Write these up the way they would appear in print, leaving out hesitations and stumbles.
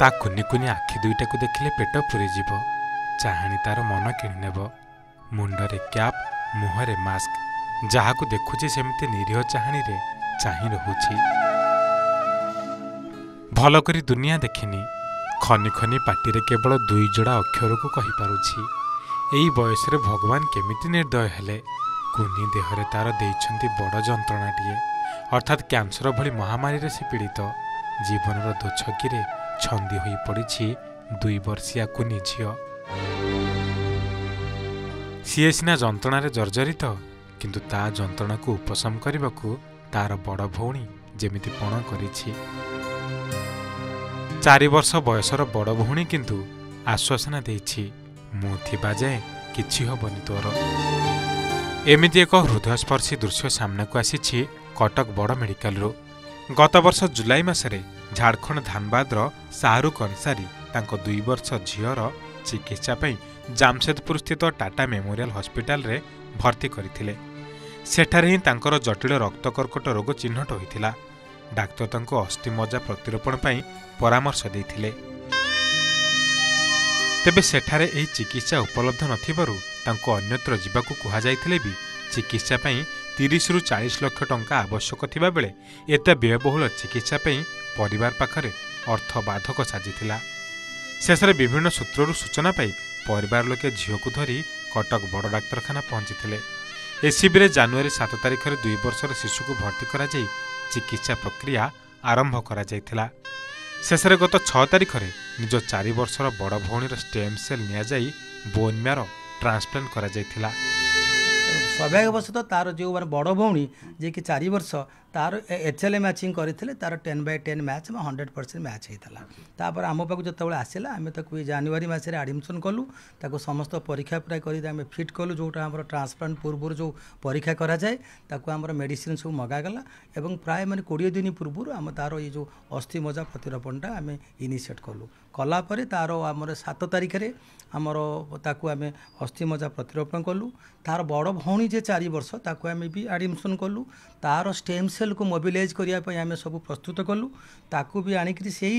ता कुनी कुनी आखि दुईटा को देखिले पेट पूरीजीव चाहाणी तार मन किणीनेब मुंडरे क्याप मुहरे मास्क जहाँ को देखुचे सेमती निरीह चाहाणी रे चाही रहुछि भल करी दुनिया देखिनी खनि खनि पाटिरे केवल दुई जोड़ा अक्षर को कहि पारुछि एई बयस रे भगवान केमिति निर्दय हेले कुनी देहरे तार देइछंती बड़ जंत्रणाटिए अर्थात कैंसर भली महामारी रे से पीड़ित जीवनर दोछकीरे छंदी होई पड़िछि 2 वर्षिया कुनी झियो सीए सिना जंत्रणारे जर्जरित किंतु ता जंत्रणा को उपशम करने तार बड़ भौणी जेमिति पण करिछि 4 वर्ष बयसर बड़ भौणी किंतु आश्वासना देइछि मु थिबा जाए किछि हबनी तोर एमिति एक हृदयस्पर्शी दृश्य सामना को आसीछि कटक बड़ मेडिकल रो गत वर्ष जुलाई मासरे झारखंड धानबादर शाहरुख अंसारी तांको 2 वर्ष झियर चिकित्सा पई जामशेदपुर स्थित टाटा मेमोरियल हॉस्पिटल रे भर्ती करथिले सेठारे ही तांकर जटिल रक्त कर्कट रोग चिन्हट होइथिला डाक्तर तांको अस्थि मज्जा प्रतिरोपण पई परामर्श देथिले तेबे सेठारे एही चिकित्सा उपलब्ध नथिबारु तांको अन्यत्र जिबाकू कुहा जाइथिले भी चिकित्सा पई 30 रु 40 लाख टंका आवश्यक थिबा बेले एते व्ययबहुल चिकित्सा पई परिवार पाखरे अर्थ बाधक साजिथिला शेषरे विभिन्न सूत्ररु सूचना पाई परिवार लोके झियो को धरी कटक बड़ डाक्तरखाना पहुंचीथिले एसीबी रे जनवरी 7 तारिख रे 2 वर्षर शिशु को भर्ती करा जाई चिकित्सा प्रक्रिया आरंभ करा जाइथिला शेषरे गत 6 तारिख रे निज 4 वर्षर बड़ भौणीर स्टेम सेल निया जाई बोन मैरो ट्रांसप्लांट करा जाइथिला सौभाग्यवशतः तार जो बड़ भौणी जे कि 4 वर्ष तार एचएलए मैचिंग करते तार 10/10 मैच में 100% मैच होता तापर आम पाक जो आसला आम जनवरी मसरे एडमिशन कलु ताको समस्त परीक्षा पूरा कर फिट कलु जोटा आम ट्रांसप्लांट पूर्व जो परीक्षा कराए ताको आम मेडिसिन सब मगागला एवं प्राय माने 20 दिन पूर्व आम तार ये जो अस्थि मज्जा प्रतिरोपणटा आम इनिशिएट कलु कलापर तार आमर 7 तारिख रे आमर ताकू आम अस्थि मज्जा प्रतिरोपण कलु तार बड़ भौणी जे 4 वर्ष ताकू आम भी एडमिशन कलु तार स्टेम सेल को मोबिलाइज करने आम सब प्रस्तुत कलु ताकू भी आणिक से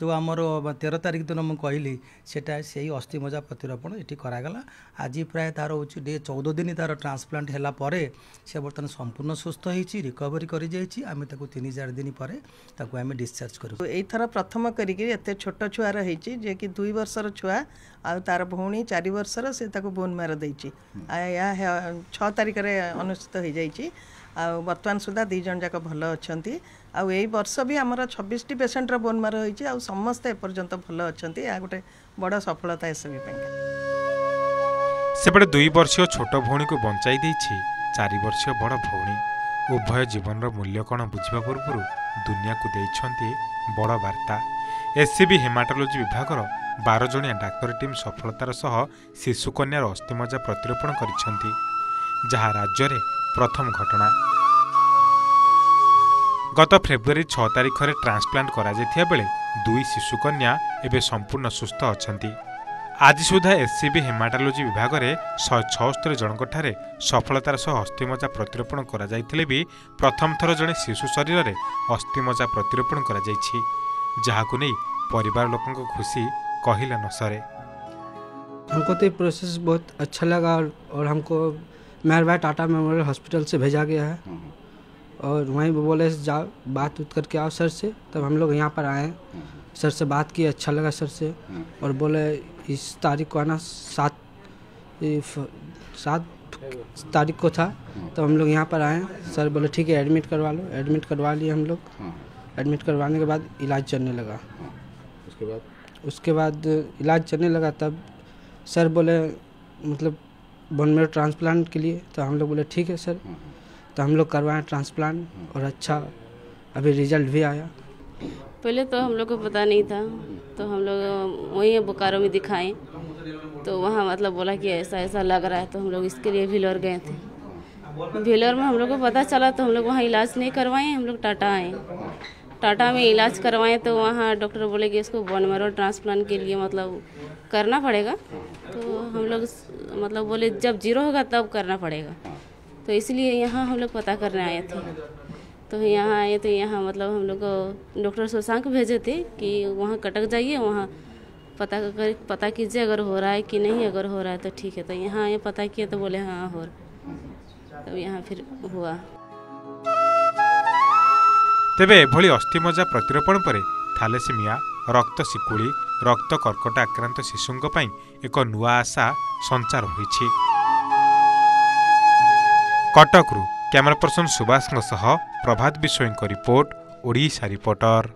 जो आमर 13 तारिख दिन मुझे कहली सेटा से अस्थि मज्जा प्रतिरोपण ये करागला आज प्राय तार हूँ डे 14 दिन तार ट्रांसप्लांट है से बर्तमान संपूर्ण सुस्थ होती रिकवरी कर आम 3-4 दिन पर आम डिस्चार्ज करूँ एथर प्रथम करते छोट छुआर जे कि 2 वर्षर छुआ आ तार भौणी 4 वर्षर से बोन मार देछि 6 तारिख अनुष्ठित हो जाइए बर्तमान सुधा 2 जन जाक भल अच्छा आई वर्ष भी आमर 26टी पेसेंटर बोन मार होती समस्ते एपर्यंत भल अच्छा गोटे बड़ सफलता एसबी सेपटे 2 वर्षीय छोट भौणी को बंचाई देछि 4 वर्षीय बड़ भौणी उभय जीवन मूल्य कौन बुझा पूर्व दुनिया को देइछंती बड़ वार्ता एससीबी हेमाटोलॉजी विभागर 12 जणिया डाक्तर टीम सफलतार सह शिशु कन्यार अस्थिमज्जा प्रतिरोपण करिसेंती जहाँ राज्य में प्रथम घटना गत फेब्रुआरी 6 तारिख रे ट्रांसप्लांट करा जायथिया बेले 2 शिशु कन्या एबे संपूर्ण सुस्थ अछंती आज सुधा एससीबी हेमाटोलॉजी विभाग में 176 जनक ठारे सफलतार सह अस्थिमज्जा प्रतिरोपण करा जायथिले भी प्रथम थर जड़े शिशु शरीर में अस्थिमज्जा प्रतिरोपण करा जायछि जहाकु नै परिवार लोकंक खुशी कहिला न सरे। हमको तो ये प्रोसेस बहुत अच्छा लगा और हमको मेहरबाई टाटा मेमोरियल हॉस्पिटल से भेजा गया है और वहीं बोले जाओ बात उत करके आओ सर से तब हम लोग यहाँ पर आए सर से बात की अच्छा लगा सर से और बोले इस तारीख को आना 7 तारीख को था तब हम लोग यहाँ पर आए सर बोले ठीक है एडमिट करवा लो एडमिट करवा लिए हम लोग एडमिट करवाने के बाद इलाज चलने लगा उसके बाद इलाज चलने लगा तब सर बोले मतलब बोन मैरो ट्रांसप्लांट के लिए तो हम लोग बोले ठीक है सर तो हम लोग करवाएं ट्रांसप्लांट और अच्छा अभी रिजल्ट भी आया। पहले तो हम लोग को पता नहीं था तो हम लोग वहीं बोकारो में दिखाएं तो वहाँ मतलब बोला कि ऐसा ऐसा लग रहा है तो हम लोग इसके लिए व्हीलर गए थे व्हीलर में हम लोग को पता चला तो हम लोग वहाँ इलाज नहीं करवाएं हम लोग टाटा आए टाटा में इलाज करवाएं तो वहाँ डॉक्टर बोले कि इसको बोन मैरो ट्रांसप्लांट के लिए मतलब करना पड़ेगा तो हम लोग मतलब बोले जब 0 होगा तब करना पड़ेगा तो इसलिए यहाँ हम लोग पता करने आए थे तो यहाँ आए तो यहाँ मतलब हम लोग को डॉक्टर शशांक भेजे थे कि वहाँ कटक जाइए, वहाँ पता कीजिए अगर हो रहा है कि नहीं, अगर हो रहा है तो ठीक है। तो यहाँ आए पता किए तो बोले हाँ हो रहा, तो यहाँ फिर हुआ। तेबे एभली अस्थिमज्जा प्रतिरोपण पर थैलेसीमिया, रक्त शिकुड़ी, रक्त कर्कट आक्रांत शिशुंक पई एक नुआ आशा संचार होईछि। कटकरू कैमरा पर्सन सुभाष सह प्रभात बिश्वईंक रिपोर्ट, ओडिशा रिपोर्टर।